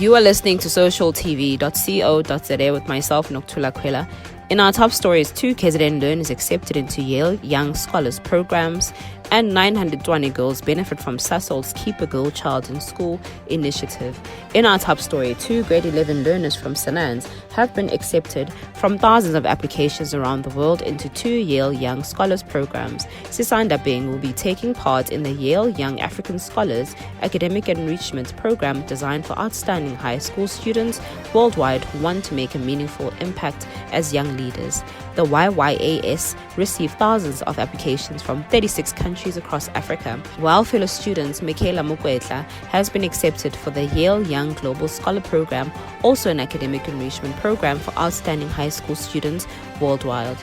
You are listening to socialtv.co.za with myself, Nokuthula Khwela. In our top stories, 2 KZN learners accepted into Yale Young Scholars programs, and 920 girls benefit from Sasol's Keep a Girl Child in School initiative. In our top story, 2 grade 11 learners from Sanans have been accepted from thousands of applications around the world into 2 Yale Young Scholars programs. Sisanda Bing will be taking part in the Yale Young African Scholars Academic Enrichment Program designed for outstanding high school students worldwide who want to make a meaningful impact as young leaders. The YYAS received thousands of applications from 36 countries across Africa, while fellow students Khwela has been accepted for the Yale Young Global Scholar Program, also an academic enrichment program for outstanding high school students worldwide.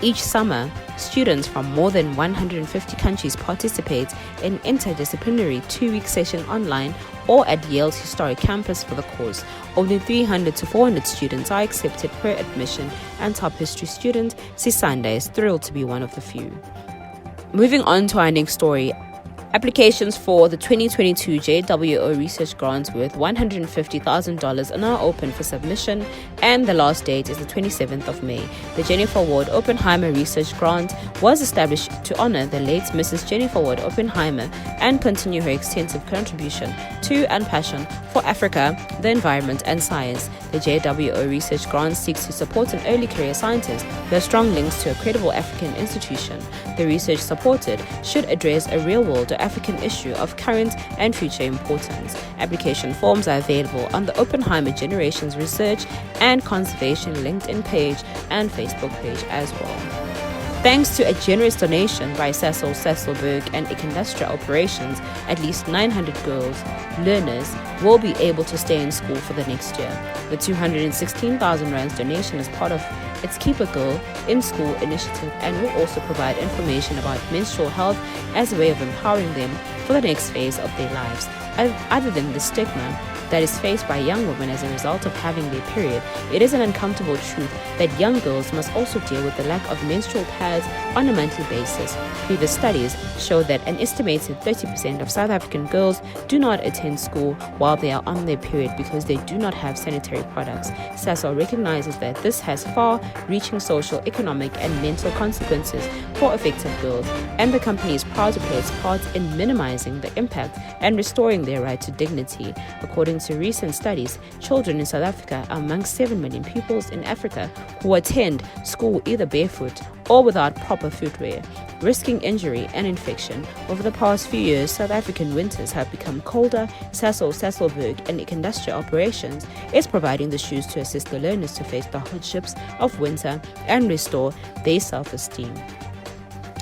Each summer, students from more than 150 countries participate in interdisciplinary 2-week session online or at Yale's historic campus for the course. Only 300 to 400 students are accepted per admission, and top history student Sisanda is thrilled to be one of the few. Moving on to our next story. Applications for the 2022 JWO research grants worth $150,000 are now open for submission, and the last date is the 27th of May. The Jennifer Ward Oppenheimer Research Grant was established to honor the late Mrs. Jennifer Ward Oppenheimer and continue her extensive contribution to and passion for Africa, the environment, and science. The JWO Research Grant seeks to support an early career scientist who has strong links to a credible African institution. The research supported should address a real-world or African issue of current and future importance. Application forms are available on the Oppenheimer Generations Research and Conservation LinkedIn page and Facebook page as well. Thanks to a generous donation by Sasolburg and Industrial Operations, at least 900 girls, learners, will be able to stay in school for the next year. The 216,000 rands donation is part of its Keep a Girl in School initiative and will also provide information about menstrual health as a way of empowering them for the next phase of their lives. Other than the stigma that is faced by young women as a result of having their period, it is an uncomfortable truth that young girls must also deal with the lack of menstrual pads on a monthly basis. Previous studies show that an estimated 30% of South African girls do not attend school while they are on their period because they do not have sanitary products. Sasol recognizes that this has far-reaching social, economic, and mental consequences for affected girls, and the company is proud to play its part in minimizing the impact and restoring their right to dignity. According to recent studies, children in South Africa are among 7 million pupils in Africa who attend school either barefoot or without proper footwear, risking injury and infection. Over the past few years, South African winters have become colder. Sasolburg and Industrial Operations is providing the shoes to assist the learners to face the hardships of winter and restore their self-esteem.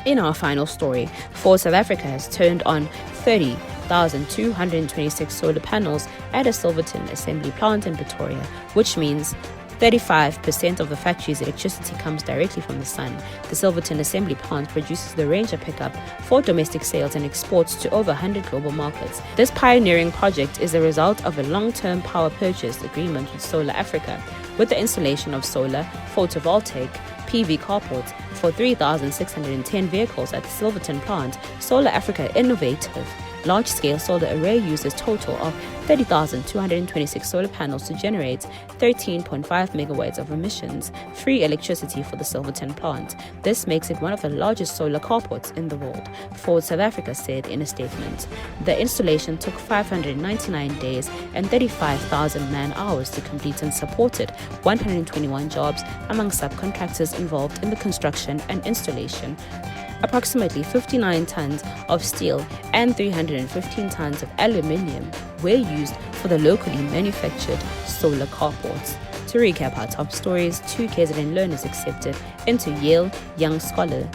In our final story, Ford South Africa has turned on 30,226 solar panels at a Silverton assembly plant in Pretoria, which means 35% of the factory's electricity comes directly from the sun. The Silverton assembly plant produces the Ranger pickup for domestic sales and exports to over 100 global markets. This pioneering project is a result of a long-term power purchase agreement with Solar Africa, with the installation of solar, photovoltaic, PV carports for 3,610 vehicles at the Silverton plant. Solar Africa innovative large-scale solar array uses total of 30,226 solar panels to generate 13.5 megawatts of emissions-free electricity for the Silverton plant. This makes it one of the largest solar carports in the world, Ford South Africa said in a statement. The installation took 599 days and 35,000 man-hours to complete and supported 121 jobs among subcontractors involved in the construction and installation. Approximately 59 tons of steel and 315 tons of aluminium were used for the locally manufactured solar carports. To recap our top stories, 2 KZN learners accepted into Yale Young Scholar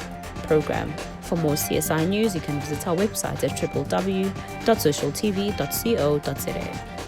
Program. For more CSI news, you can visit our website at www.socialtv.co.za.